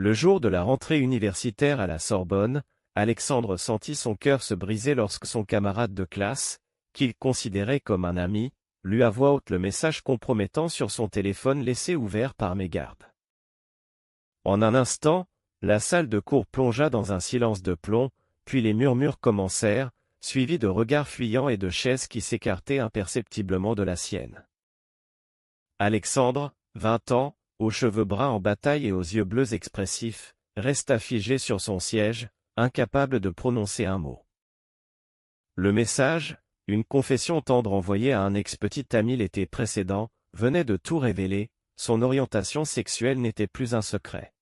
Le jour de la rentrée universitaire à la Sorbonne, Alexandre sentit son cœur se briser lorsque son camarade de classe, qu'il considérait comme un ami, lut à voix haute le message compromettant sur son téléphone laissé ouvert par mégarde. En un instant, la salle de cours plongea dans un silence de plomb, puis les murmures commencèrent, suivis de regards fuyants et de chaises qui s'écartaient imperceptiblement de la sienne. Alexandre, 20 ans, aux cheveux bruns en bataille et aux yeux bleus expressifs, resta figé sur son siège, incapable de prononcer un mot. Le message, une confession tendre envoyée à un ex-petit ami l'été précédent, venait de tout révéler, son orientation sexuelle n'était plus un secret.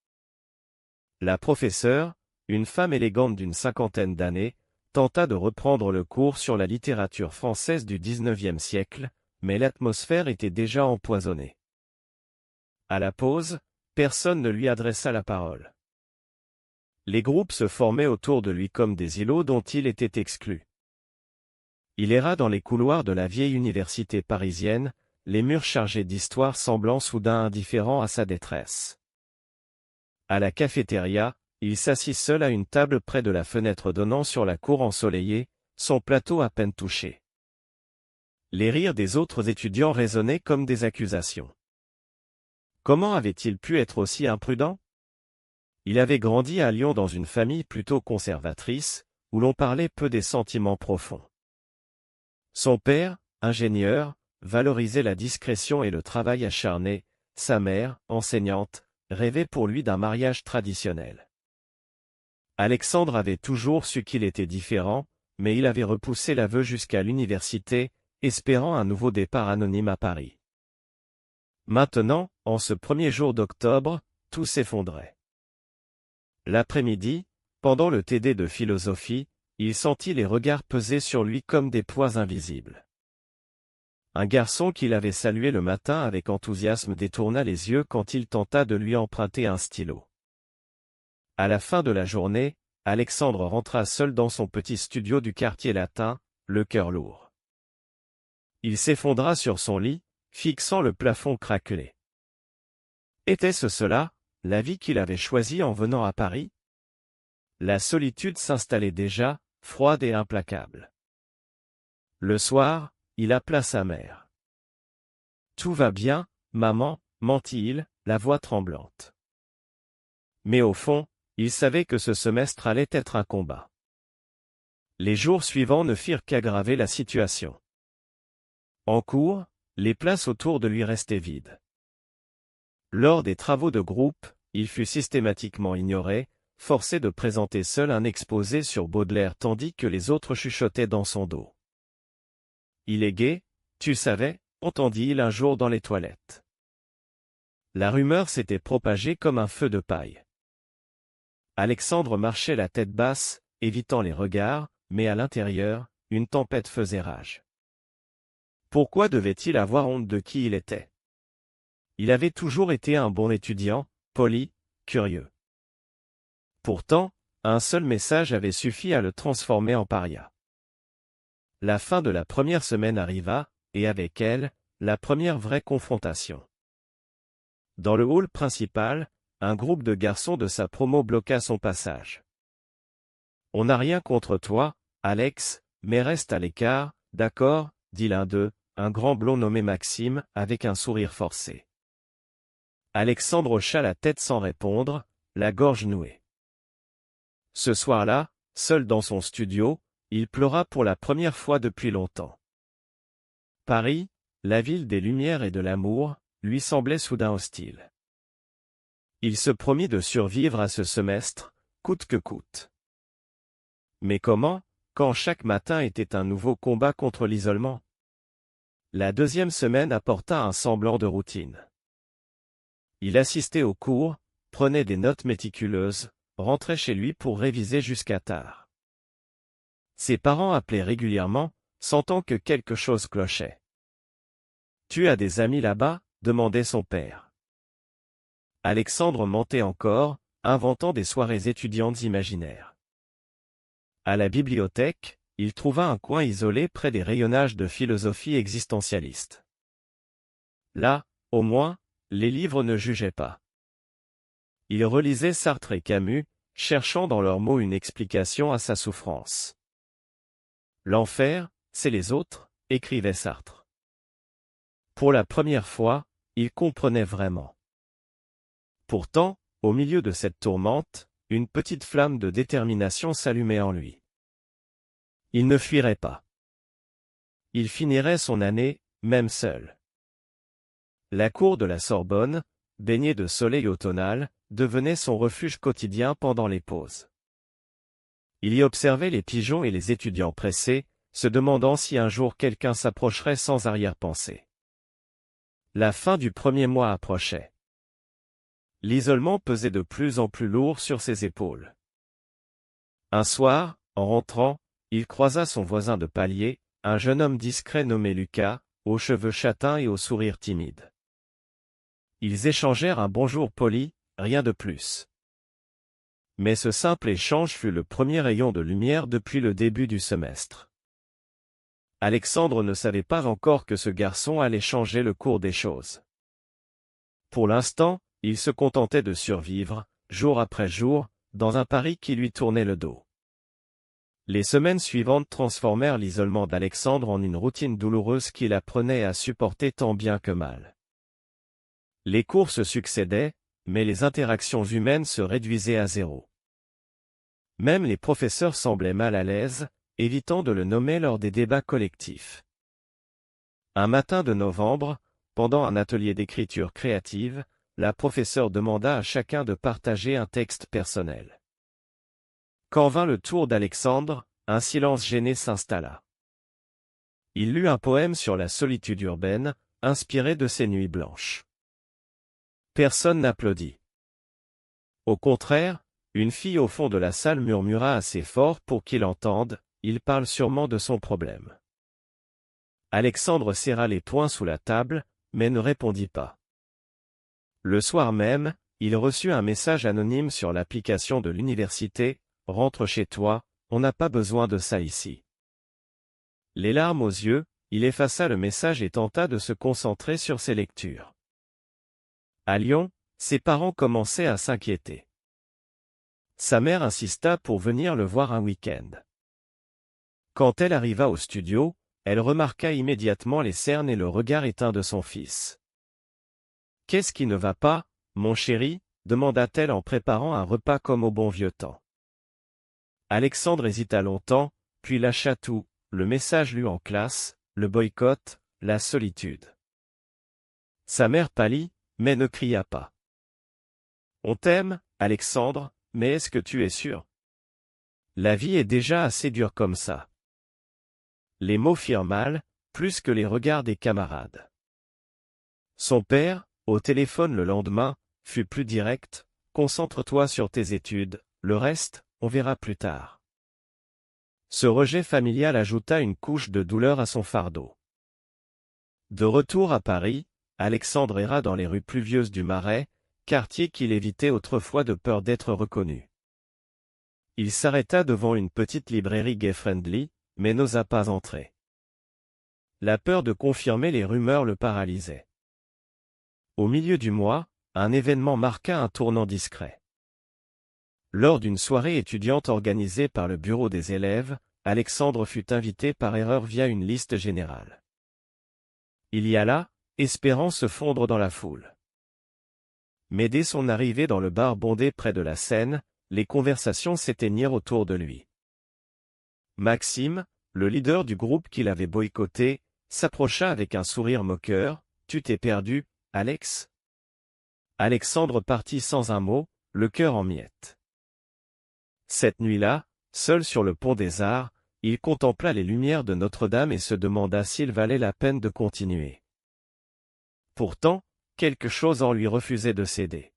La professeure, une femme élégante d'une cinquantaine d'années, tenta de reprendre le cours sur la littérature française du XIXe siècle, mais l'atmosphère était déjà empoisonnée. À la pause, personne ne lui adressa la parole. Les groupes se formaient autour de lui comme des îlots dont il était exclu. Il erra dans les couloirs de la vieille université parisienne, les murs chargés d'histoire semblant soudain indifférents à sa détresse. À la cafétéria, il s'assit seul à une table près de la fenêtre donnant sur la cour ensoleillée, son plateau à peine touché. Les rires des autres étudiants résonnaient comme des accusations. Comment avait-il pu être aussi imprudent? Il avait grandi à Lyon dans une famille plutôt conservatrice, où l'on parlait peu des sentiments profonds. Son père, ingénieur, valorisait la discrétion et le travail acharné, sa mère, enseignante, rêvait pour lui d'un mariage traditionnel. Alexandre avait toujours su qu'il était différent, mais il avait repoussé l'aveu jusqu'à l'université, espérant un nouveau départ anonyme à Paris. Maintenant, en ce premier jour d'octobre, tout s'effondrait. L'après-midi, pendant le TD de philosophie, il sentit les regards peser sur lui comme des poids invisibles. Un garçon qu'il avait salué le matin avec enthousiasme détourna les yeux quand il tenta de lui emprunter un stylo. À la fin de la journée, Alexandre rentra seul dans son petit studio du quartier latin, le cœur lourd. Il s'effondra sur son lit, fixant le plafond craquelé. Était-ce cela, la vie qu'il avait choisie en venant à Paris? La solitude s'installait déjà, froide et implacable. Le soir, il appela sa mère. « Tout va bien, maman » mentit-il, la voix tremblante. Mais au fond, il savait que ce semestre allait être un combat. Les jours suivants ne firent qu'aggraver la situation. En cours, les places autour de lui restaient vides. Lors des travaux de groupe, il fut systématiquement ignoré, forcé de présenter seul un exposé sur Baudelaire tandis que les autres chuchotaient dans son dos. « Il est gai, tu savais » entendit-il un jour dans les toilettes. La rumeur s'était propagée comme un feu de paille. Alexandre marchait la tête basse, évitant les regards, mais à l'intérieur, une tempête faisait rage. Pourquoi devait-il avoir honte de qui il était? Il avait toujours été un bon étudiant, poli, curieux. Pourtant, un seul message avait suffi à le transformer en paria. La fin de la première semaine arriva, et avec elle, la première vraie confrontation. Dans le hall principal, un groupe de garçons de sa promo bloqua son passage. « On n'a rien contre toi, Alex, mais reste à l'écart, d'accord » dit l'un d'eux, un grand blond nommé Maxime, avec un sourire forcé. Alexandre hocha la tête sans répondre, la gorge nouée. Ce soir-là, seul dans son studio, il pleura pour la première fois depuis longtemps. Paris, la ville des lumières et de l'amour, lui semblait soudain hostile. Il se promit de survivre à ce semestre, coûte que coûte. Mais comment, quand chaque matin était un nouveau combat contre l'isolement? La deuxième semaine apporta un semblant de routine. Il assistait aux cours, prenait des notes méticuleuses, rentrait chez lui pour réviser jusqu'à tard. Ses parents appelaient régulièrement, sentant que quelque chose clochait. « Tu as des amis là-bas » demandait son père. Alexandre mentait encore, inventant des soirées étudiantes imaginaires. À la bibliothèque, il trouva un coin isolé près des rayonnages de philosophie existentialiste. Là, au moins, les livres ne jugeaient pas. Il relisait Sartre et Camus, cherchant dans leurs mots une explication à sa souffrance. L'enfer, c'est les autres, écrivait Sartre. Pour la première fois, il comprenait vraiment. Pourtant, au milieu de cette tourmente, une petite flamme de détermination s'allumait en lui. Il ne fuirait pas. Il finirait son année, même seul. La cour de la Sorbonne, baignée de soleil automnal, devenait son refuge quotidien pendant les pauses. Il y observait les pigeons et les étudiants pressés, se demandant si un jour quelqu'un s'approcherait sans arrière-pensée. La fin du premier mois approchait. L'isolement pesait de plus en plus lourd sur ses épaules. Un soir, en rentrant, il croisa son voisin de palier, un jeune homme discret nommé Lucas, aux cheveux châtains et au sourire timide. Ils échangèrent un bonjour poli, rien de plus. Mais ce simple échange fut le premier rayon de lumière depuis le début du semestre. Alexandre ne savait pas encore que ce garçon allait changer le cours des choses. Pour l'instant, il se contentait de survivre, jour après jour, dans un Paris qui lui tournait le dos. Les semaines suivantes transformèrent l'isolement d'Alexandre en une routine douloureuse qu'il apprenait à supporter tant bien que mal. Les cours se succédaient, mais les interactions humaines se réduisaient à zéro. Même les professeurs semblaient mal à l'aise, évitant de le nommer lors des débats collectifs. Un matin de novembre, pendant un atelier d'écriture créative, la professeure demanda à chacun de partager un texte personnel. Quand vint le tour d'Alexandre, un silence gêné s'installa. Il lut un poème sur la solitude urbaine, inspiré de ses nuits blanches. Personne n'applaudit. Au contraire, une fille au fond de la salle murmura assez fort pour qu'il entende, il parle sûrement de son problème. Alexandre serra les poings sous la table, mais ne répondit pas. Le soir même, il reçut un message anonyme sur l'application de l'université, « Rentre chez toi, on n'a pas besoin de ça ici ». Les larmes aux yeux, il effaça le message et tenta de se concentrer sur ses lectures. À Lyon, ses parents commençaient à s'inquiéter. Sa mère insista pour venir le voir un week-end. Quand elle arriva au studio, elle remarqua immédiatement les cernes et le regard éteint de son fils. « Qu'est-ce qui ne va pas, mon chéri ?» demanda-t-elle en préparant un repas comme au bon vieux temps. Alexandre hésita longtemps, puis lâcha tout, le message lu en classe, le boycott, la solitude. Sa mère pâlit, mais ne cria pas. « On t'aime, Alexandre, mais est-ce que tu es sûr? La vie est déjà assez dure comme ça. » Les mots firent mal, plus que les regards des camarades. Son père, au téléphone le lendemain, fut plus direct, « Concentre-toi sur tes études, le reste, on verra plus tard. » Ce rejet familial ajouta une couche de douleur à son fardeau. De retour à Paris, Alexandre erra dans les rues pluvieuses du Marais, quartier qu'il évitait autrefois de peur d'être reconnu. Il s'arrêta devant une petite librairie gay-friendly, mais n'osa pas entrer. La peur de confirmer les rumeurs le paralysait. Au milieu du mois, un événement marqua un tournant discret. Lors d'une soirée étudiante organisée par le bureau des élèves, Alexandre fut invité par erreur via une liste générale. Il y alla, espérant se fondre dans la foule. Mais dès son arrivée dans le bar bondé près de la Seine, les conversations s'éteignirent autour de lui. Maxime, le leader du groupe qu'il avait boycotté, s'approcha avec un sourire moqueur. « Tu t'es perdu, Alex ?» Alexandre partit sans un mot, le cœur en miettes. Cette nuit-là, seul sur le pont des Arts, il contempla les lumières de Notre-Dame et se demanda s'il valait la peine de continuer. Pourtant, quelque chose en lui refusait de céder.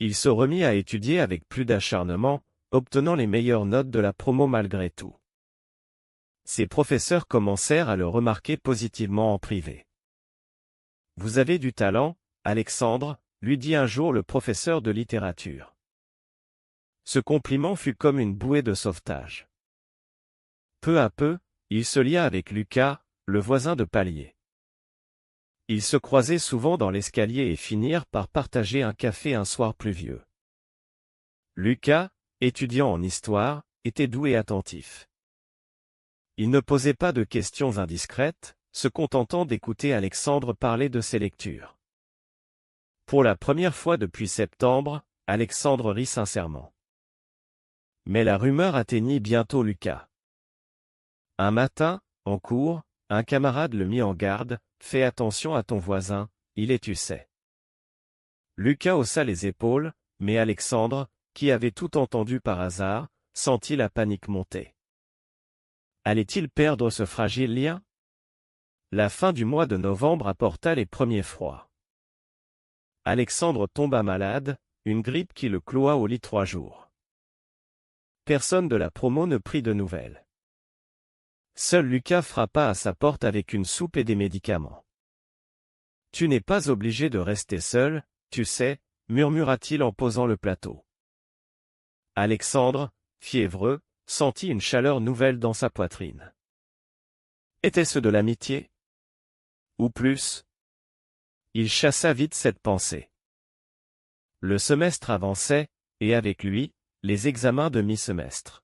Il se remit à étudier avec plus d'acharnement, obtenant les meilleures notes de la promo malgré tout. Ses professeurs commencèrent à le remarquer positivement en privé. « Vous avez du talent, Alexandre », lui dit un jour le professeur de littérature. Ce compliment fut comme une bouée de sauvetage. Peu à peu, il se lia avec Lucas, le voisin de palier. Ils se croisaient souvent dans l'escalier et finirent par partager un café un soir pluvieux. Lucas, étudiant en histoire, était doux et attentif. Il ne posait pas de questions indiscrètes, se contentant d'écouter Alexandre parler de ses lectures. Pour la première fois depuis septembre, Alexandre rit sincèrement. Mais la rumeur atteignit bientôt Lucas. Un matin, en cours, un camarade le mit en garde, « Fais attention à ton voisin, il est tu sais. » Lucas haussa les épaules, mais Alexandre, qui avait tout entendu par hasard, sentit la panique monter. Allait-il perdre ce fragile lien? La fin du mois de novembre apporta les premiers froids. Alexandre tomba malade, une grippe qui le cloua au lit 3 jours. Personne de la promo ne prit de nouvelles. Seul Lucas frappa à sa porte avec une soupe et des médicaments. « Tu n'es pas obligé de rester seul, tu sais, » murmura-t-il en posant le plateau. Alexandre, fiévreux, sentit une chaleur nouvelle dans sa poitrine. Était-ce de l'amitié? Ou plus? Il chassa vite cette pensée. Le semestre avançait, et avec lui, les examens de mi-semestre.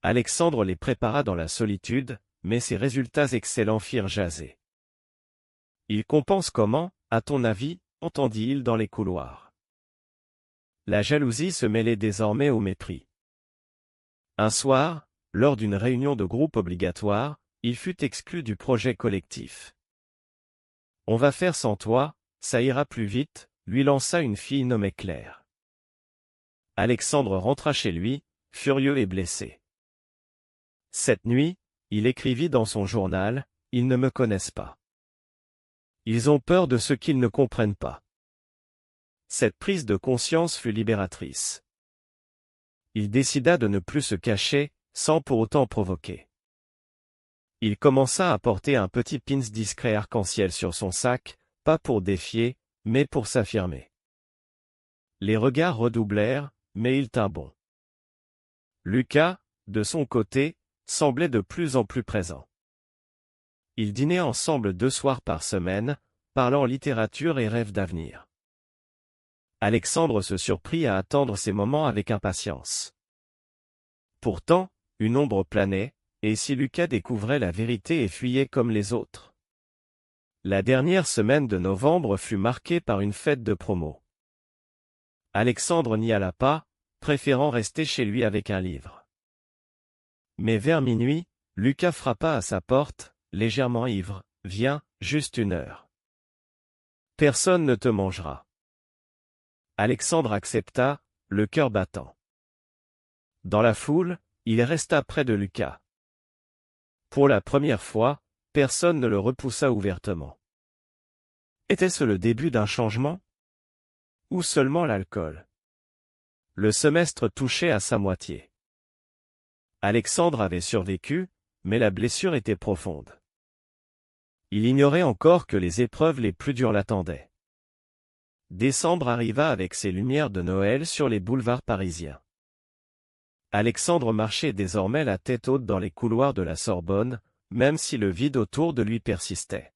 Alexandre les prépara dans la solitude, mais ses résultats excellents firent jaser. « Il compense comment, à ton avis ?» entendit-il dans les couloirs. La jalousie se mêlait désormais au mépris. Un soir, lors d'une réunion de groupe obligatoire, il fut exclu du projet collectif. « On va faire sans toi, ça ira plus vite », lui lança une fille nommée Claire. Alexandre rentra chez lui, furieux et blessé. Cette nuit, il écrivit dans son journal, « Ils ne me connaissent pas. Ils ont peur de ce qu'ils ne comprennent pas. » Cette prise de conscience fut libératrice. Il décida de ne plus se cacher, sans pour autant provoquer. Il commença à porter un petit pins discret arc-en-ciel sur son sac, pas pour défier, mais pour s'affirmer. Les regards redoublèrent, mais il tint bon. Lucas, de son côté, semblait de plus en plus présent. Ils dînaient ensemble 2 soirs par semaine, parlant littérature et rêves d'avenir. Alexandre se surprit à attendre ces moments avec impatience. Pourtant, une ombre planait, et si Lucas découvrait la vérité et fuyait comme les autres? La dernière semaine de novembre fut marquée par une fête de promo. Alexandre n'y alla pas, préférant rester chez lui avec un livre. Mais vers minuit, Lucas frappa à sa porte, légèrement ivre, « Viens, juste 1 heure. Personne ne te mangera. » Alexandre accepta, le cœur battant. Dans la foule, il resta près de Lucas. Pour la première fois, personne ne le repoussa ouvertement. Était-ce le début d'un changement? Ou seulement l'alcool? Le semestre touchait à sa moitié. Alexandre avait survécu, mais la blessure était profonde. Il ignorait encore que les épreuves les plus dures l'attendaient. Décembre arriva avec ses lumières de Noël sur les boulevards parisiens. Alexandre marchait désormais la tête haute dans les couloirs de la Sorbonne, même si le vide autour de lui persistait.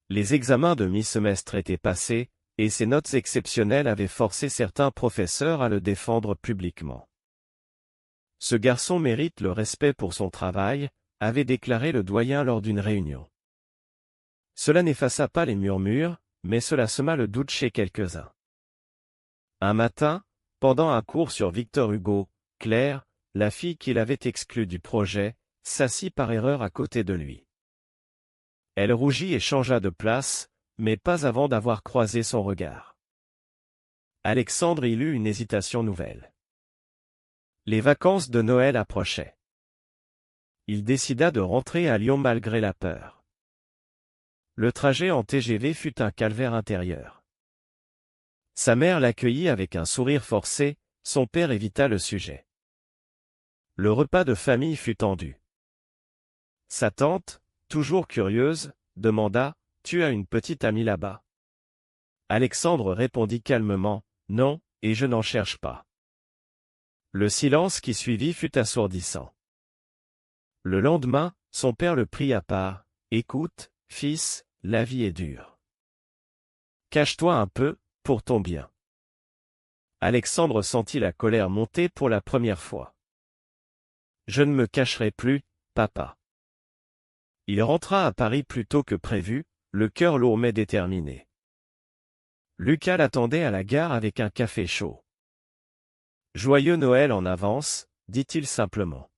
Les examens de mi-semestre étaient passés, et ses notes exceptionnelles avaient forcé certains professeurs à le défendre publiquement. « Ce garçon mérite le respect pour son travail », avait déclaré le doyen lors d'une réunion. Cela n'effaça pas les murmures, mais cela sema le doute chez quelques-uns. Un matin, pendant un cours sur Victor Hugo, Claire, la fille qu'il avait exclue du projet, s'assit par erreur à côté de lui. Elle rougit et changea de place, mais pas avant d'avoir croisé son regard. Alexandre y eut une hésitation nouvelle. Les vacances de Noël approchaient. Il décida de rentrer à Lyon malgré la peur. Le trajet en TGV fut un calvaire intérieur. Sa mère l'accueillit avec un sourire forcé, son père évita le sujet. Le repas de famille fut tendu. Sa tante, toujours curieuse, demanda « Tu as une petite amie là-bas ?» Alexandre répondit calmement « Non, et je n'en cherche pas. » Le silence qui suivit fut assourdissant. Le lendemain, son père le prit à part. « Écoute, fils, la vie est dure. Cache-toi un peu, pour ton bien. Alexandre sentit la colère monter pour la première fois. Je ne me cacherai plus, papa. Il rentra à Paris plus tôt que prévu, le cœur lourd mais déterminé. Lucas l'attendait à la gare avec un café chaud. Joyeux Noël en avance, dit-il simplement.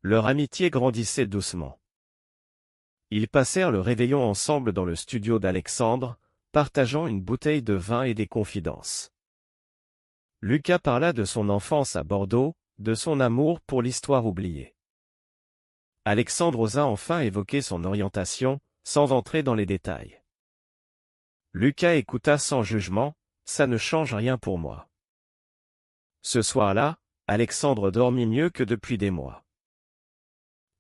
Leur amitié grandissait doucement. Ils passèrent le réveillon ensemble dans le studio d'Alexandre, partageant une bouteille de vin et des confidences. Lucas parla de son enfance à Bordeaux, de son amour pour l'histoire oubliée. Alexandre osa enfin évoquer son orientation, sans entrer dans les détails. Lucas écouta sans jugement, ça ne change rien pour moi. Ce soir-là, Alexandre dormit mieux que depuis des mois.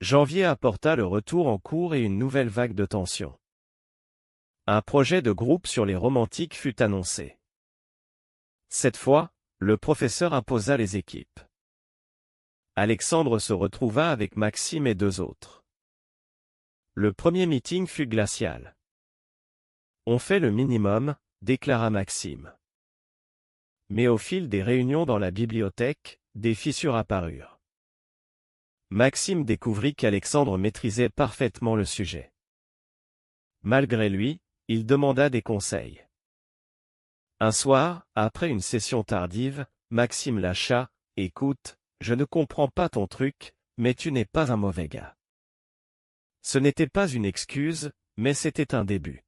Janvier apporta le retour en cours et une nouvelle vague de tension. Un projet de groupe sur les romantiques fut annoncé. Cette fois, le professeur imposa les équipes. Alexandre se retrouva avec Maxime et deux autres. Le premier meeting fut glacial. On fait le minimum, déclara Maxime. Mais au fil des réunions dans la bibliothèque, des fissures apparurent. Maxime découvrit qu'Alexandre maîtrisait parfaitement le sujet. Malgré lui, il demanda des conseils. Un soir, après une session tardive, Maxime lâcha « Écoute, je ne comprends pas ton truc, mais tu n'es pas un mauvais gars. » Ce n'était pas une excuse, mais c'était un début.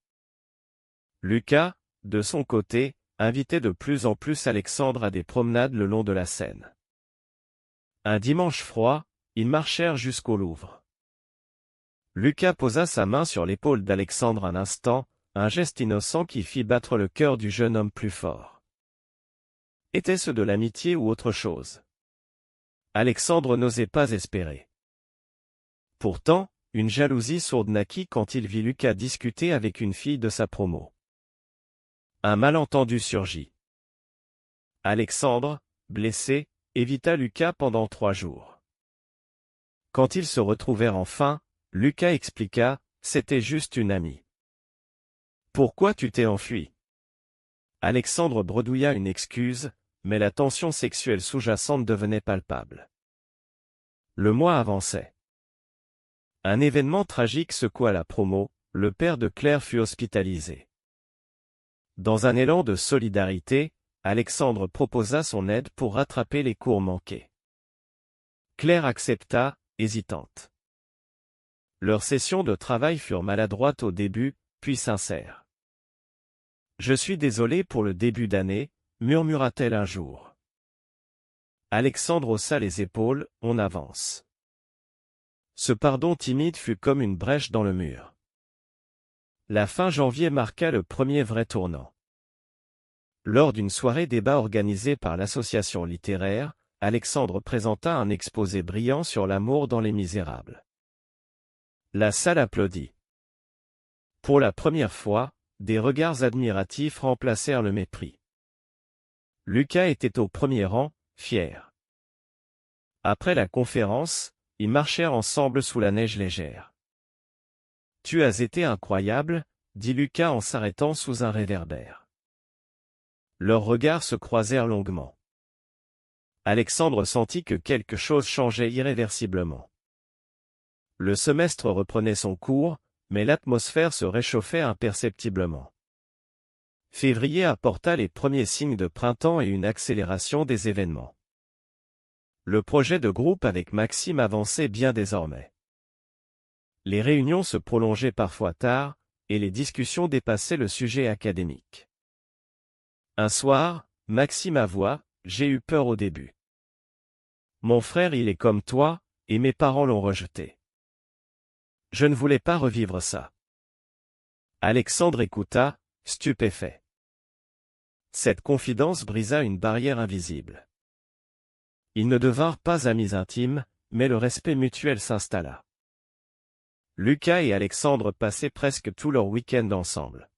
Lucas, de son côté, invitait de plus en plus Alexandre à des promenades le long de la Seine. Un dimanche froid, ils marchèrent jusqu'au Louvre. Lucas posa sa main sur l'épaule d'Alexandre un instant, un geste innocent qui fit battre le cœur du jeune homme plus fort. Était-ce de l'amitié ou autre chose? Alexandre n'osait pas espérer. Pourtant, une jalousie sourde naquit quand il vit Lucas discuter avec une fille de sa promo. Un malentendu surgit. Alexandre, blessé, évita Lucas pendant 3 jours. Quand ils se retrouvèrent enfin, Lucas expliqua, c'était juste une amie. Pourquoi tu t'es enfui? Alexandre bredouilla une excuse, mais la tension sexuelle sous-jacente devenait palpable. Le mois avançait. Un événement tragique secoua la promo, le père de Claire fut hospitalisé. Dans un élan de solidarité, Alexandre proposa son aide pour rattraper les cours manqués. Claire accepta, hésitante. Leurs sessions de travail furent maladroites au début, puis sincères. « Je suis désolé pour le début d'année », murmura-t-elle un jour. Alexandre haussa les épaules, on avance. Ce pardon timide fut comme une brèche dans le mur. La fin janvier marqua le premier vrai tournant. Lors d'une soirée débat organisée par l'association littéraire, Alexandre présenta un exposé brillant sur l'amour dans Les Misérables. La salle applaudit. Pour la première fois, des regards admiratifs remplacèrent le mépris. Lucas était au premier rang, fier. Après la conférence, ils marchèrent ensemble sous la neige légère. « Tu as été incroyable », dit Lucas en s'arrêtant sous un réverbère. Leurs regards se croisèrent longuement. Alexandre sentit que quelque chose changeait irréversiblement. Le semestre reprenait son cours, mais l'atmosphère se réchauffait imperceptiblement. Février apporta les premiers signes de printemps et une accélération des événements. Le projet de groupe avec Maxime avançait bien désormais. Les réunions se prolongeaient parfois tard, et les discussions dépassaient le sujet académique. Un soir, Maxime avoua, « J'ai eu peur au début. Mon frère il est comme toi, et mes parents l'ont rejeté. Je ne voulais pas revivre ça. » Alexandre écouta, stupéfait. Cette confidence brisa une barrière invisible. Ils ne devinrent pas amis intimes, mais le respect mutuel s'installa. Lucas et Alexandre passaient presque tout leur week-end ensemble.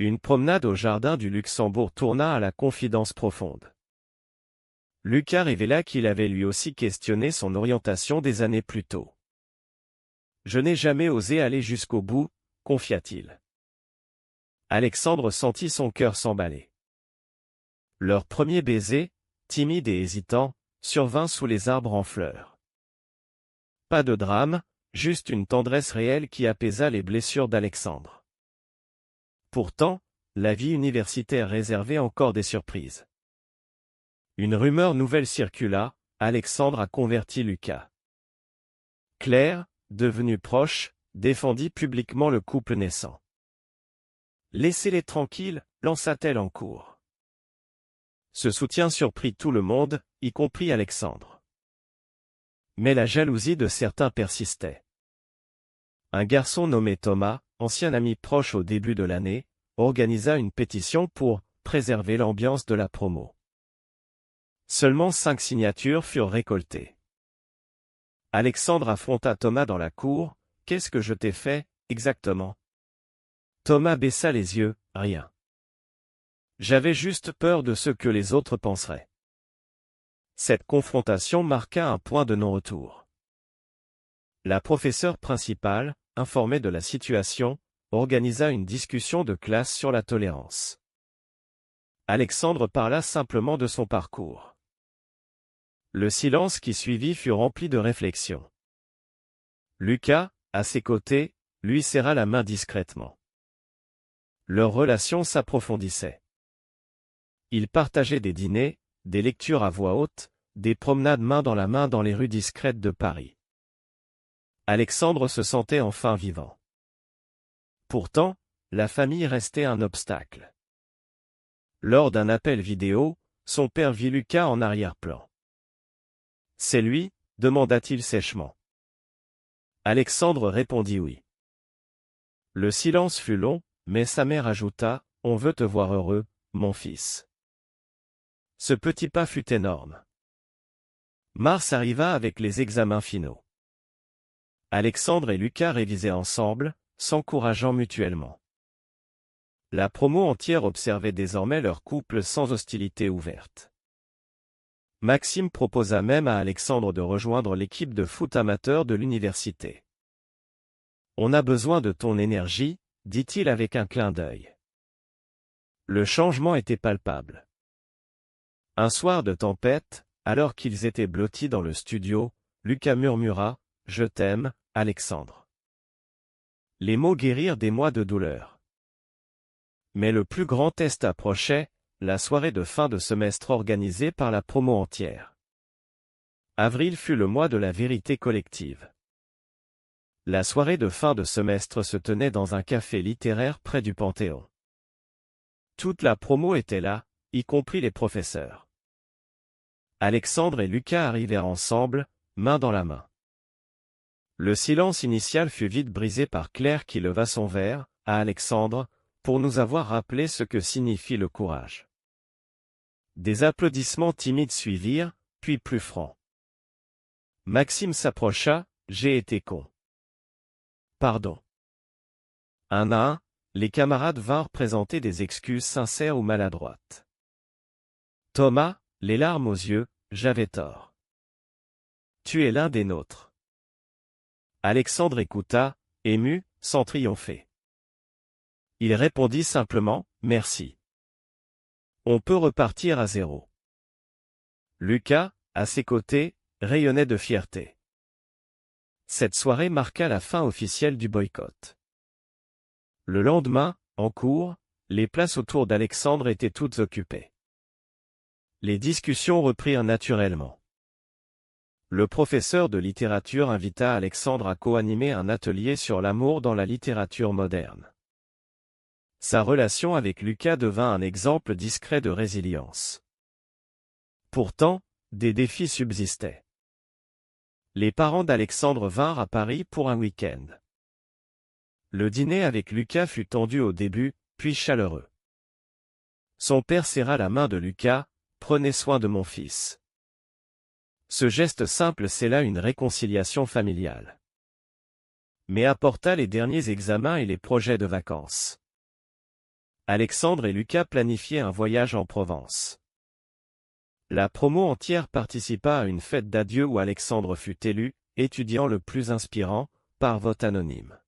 Une promenade au jardin du Luxembourg tourna à la confidence profonde. Lucas révéla qu'il avait lui aussi questionné son orientation des années plus tôt. « Je n'ai jamais osé aller jusqu'au bout, confia-t-il. Alexandre sentit son cœur s'emballer. Leur premier baiser, timide et hésitant, survint sous les arbres en fleurs. Pas de drame, juste une tendresse réelle qui apaisa les blessures d'Alexandre. Pourtant, la vie universitaire réservait encore des surprises. Une rumeur nouvelle circula, Alexandre a converti Lucas. Claire, devenue proche, défendit publiquement le couple naissant. Laissez-les tranquilles, lança-t-elle en cour. Ce soutien surprit tout le monde, y compris Alexandre. Mais la jalousie de certains persistait. Un garçon nommé Thomas, ancien ami proche au début de l'année, organisa une pétition pour préserver l'ambiance de la promo. Seulement 5 signatures furent récoltées. Alexandre affronta Thomas dans la cour. « Qu'est-ce que je t'ai fait, exactement ?» Thomas baissa les yeux, « Rien. J'avais juste peur de ce que les autres penseraient. » Cette confrontation marqua un point de non-retour. La professeure principale, informée de la situation, organisa une discussion de classe sur la tolérance. Alexandre parla simplement de son parcours. Le silence qui suivit fut rempli de réflexion. Lucas, à ses côtés, lui serra la main discrètement. Leur relation s'approfondissait. Ils partageaient des dîners, des lectures à voix haute, des promenades main dans la main dans les rues discrètes de Paris. Alexandre se sentait enfin vivant. Pourtant, la famille restait un obstacle. Lors d'un appel vidéo, son père vit Lucas en arrière-plan. « C'est lui ?» demanda-t-il sèchement. Alexandre répondit oui. Le silence fut long, mais sa mère ajouta, « On veut te voir heureux, mon fils. » Ce petit pas fut énorme. Mars arriva avec les examens finaux. Alexandre et Lucas révisaient ensemble, s'encourageant mutuellement. La promo entière observait désormais leur couple sans hostilité ouverte. Maxime proposa même à Alexandre de rejoindre l'équipe de foot amateur de l'université. « On a besoin de ton énergie », dit-il avec un clin d'œil. Le changement était palpable. Un soir de tempête, alors qu'ils étaient blottis dans le studio, Lucas murmura « Je t'aime, Alexandre ». Les mots guérirent des mois de douleur. Mais le plus grand test approchait, la soirée de fin de semestre organisée par la promo entière. Avril fut le mois de la vérité collective. La soirée de fin de semestre se tenait dans un café littéraire près du Panthéon. Toute la promo était là, y compris les professeurs. Alexandre et Lucas arrivèrent ensemble, main dans la main. Le silence initial fut vite brisé par Claire qui leva son verre, à Alexandre, pour nous avoir rappelé ce que signifie le courage. Des applaudissements timides suivirent, puis plus francs. Maxime s'approcha, « J'ai été con. » Pardon. Un à un, les camarades vinrent présenter des excuses sincères ou maladroites. Thomas, les larmes aux yeux, « J'avais tort. Tu es l'un des nôtres. » Alexandre écouta, ému, sans triompher. Il répondit simplement, « Merci. On peut repartir à zéro. » Lucas, à ses côtés, rayonnait de fierté. Cette soirée marqua la fin officielle du boycott. Le lendemain, en cours, les places autour d'Alexandre étaient toutes occupées. Les discussions reprirent naturellement. Le professeur de littérature invita Alexandre à co-animer un atelier sur l'amour dans la littérature moderne. Sa relation avec Lucas devint un exemple discret de résilience. Pourtant, des défis subsistaient. Les parents d'Alexandre vinrent à Paris pour un week-end. Le dîner avec Lucas fut tendu au début, puis chaleureux. Son père serra la main de Lucas, « Prenez soin de mon fils. » Ce geste simple scella une réconciliation familiale. Mais apporta les derniers examens et les projets de vacances. Alexandre et Lucas planifiaient un voyage en Provence. La promo entière participa à une fête d'adieu où Alexandre fut élu, étudiant le plus inspirant, par vote anonyme.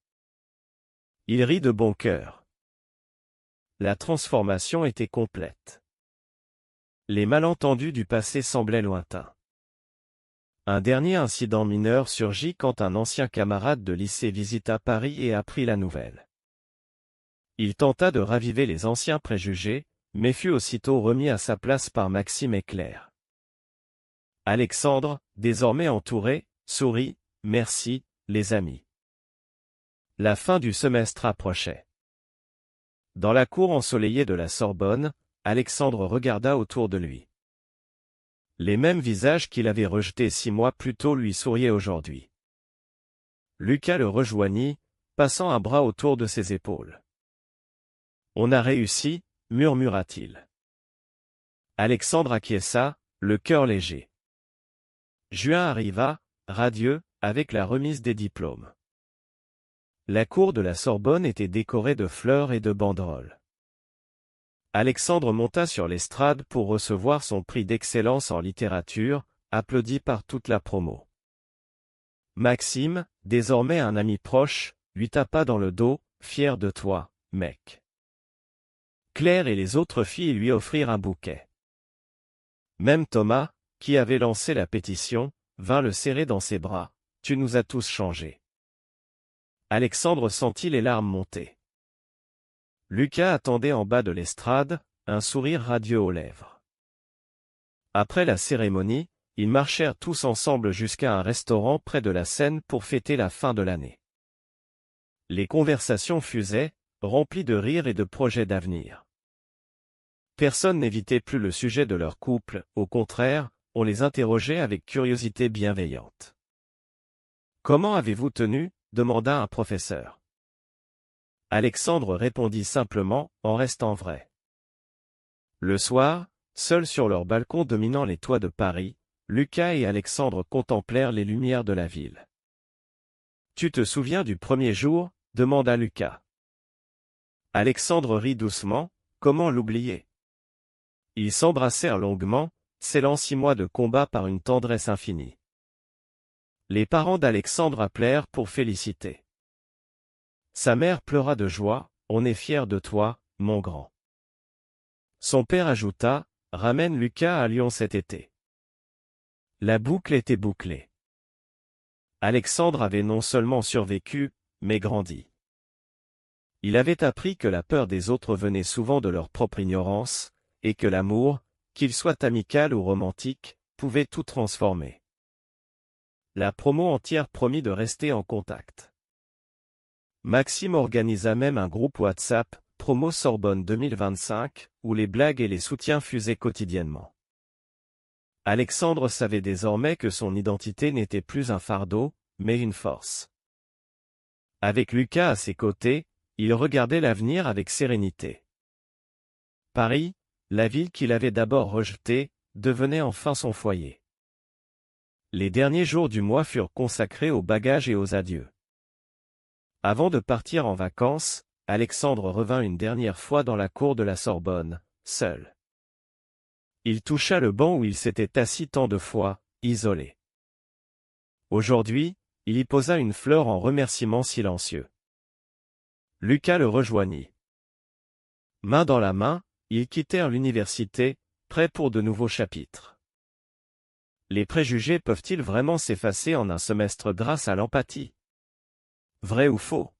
Il rit de bon cœur. La transformation était complète. Les malentendus du passé semblaient lointains. Un dernier incident mineur surgit quand un ancien camarade de lycée visita Paris et apprit la nouvelle. Il tenta de raviver les anciens préjugés, mais fut aussitôt remis à sa place par Maxime et Claire. Alexandre, désormais entouré, sourit, « Merci, les amis. » La fin du semestre approchait. Dans la cour ensoleillée de la Sorbonne, Alexandre regarda autour de lui. Les mêmes visages qu'il avait rejetés 6 mois plus tôt lui souriaient aujourd'hui. Lucas le rejoignit, passant un bras autour de ses épaules. « On a réussi » murmura-t-il. Alexandre acquiesça, le cœur léger. Juin arriva, radieux, avec la remise des diplômes. La cour de la Sorbonne était décorée de fleurs et de banderoles. Alexandre monta sur l'estrade pour recevoir son prix d'excellence en littérature, applaudi par toute la promo. Maxime, désormais un ami proche, lui tapa dans le dos, « Fier de toi, mec. » Claire et les autres filles lui offrirent un bouquet. Même Thomas, qui avait lancé la pétition, vint le serrer dans ses bras. « Tu nous as tous changés. » Alexandre sentit les larmes monter. Lucas attendait en bas de l'estrade, un sourire radieux aux lèvres. Après la cérémonie, ils marchèrent tous ensemble jusqu'à un restaurant près de la Seine pour fêter la fin de l'année. Les conversations fusaient, remplies de rires et de projets d'avenir. Personne n'évitait plus le sujet de leur couple, au contraire, on les interrogeait avec curiosité bienveillante. « Comment avez-vous tenu ?» demanda un professeur. Alexandre répondit simplement, en restant vrai. Le soir, seuls sur leur balcon dominant les toits de Paris, Lucas et Alexandre contemplèrent les lumières de la ville. « Tu te souviens du premier jour ?» demanda Lucas. Alexandre rit doucement, comment l'oublier? Ils s'embrassèrent longuement, scellant 6 mois de combat par une tendresse infinie. Les parents d'Alexandre appelèrent pour féliciter. Sa mère pleura de joie, « On est fiers de toi, mon grand. » Son père ajouta, « Ramène Lucas à Lyon cet été. » La boucle était bouclée. Alexandre avait non seulement survécu, mais grandi. Il avait appris que la peur des autres venait souvent de leur propre ignorance, et que l'amour, qu'il soit amical ou romantique, pouvait tout transformer. La promo entière promit de rester en contact. Maxime organisa même un groupe WhatsApp, Promo Sorbonne 2025, où les blagues et les soutiens fusaient quotidiennement. Alexandre savait désormais que son identité n'était plus un fardeau, mais une force. Avec Lucas à ses côtés, il regardait l'avenir avec sérénité. Paris, la ville qu'il avait d'abord rejetée, devenait enfin son foyer. Les derniers jours du mois furent consacrés aux bagages et aux adieux. Avant de partir en vacances, Alexandre revint une dernière fois dans la cour de la Sorbonne, seul. Il toucha le banc où il s'était assis tant de fois, isolé. Aujourd'hui, il y posa une fleur en remerciement silencieux. Lucas le rejoignit. Main dans la main, ils quittèrent l'université, prêts pour de nouveaux chapitres. Les préjugés peuvent-ils vraiment s'effacer en un semestre grâce à l'empathie? Vrai ou faux?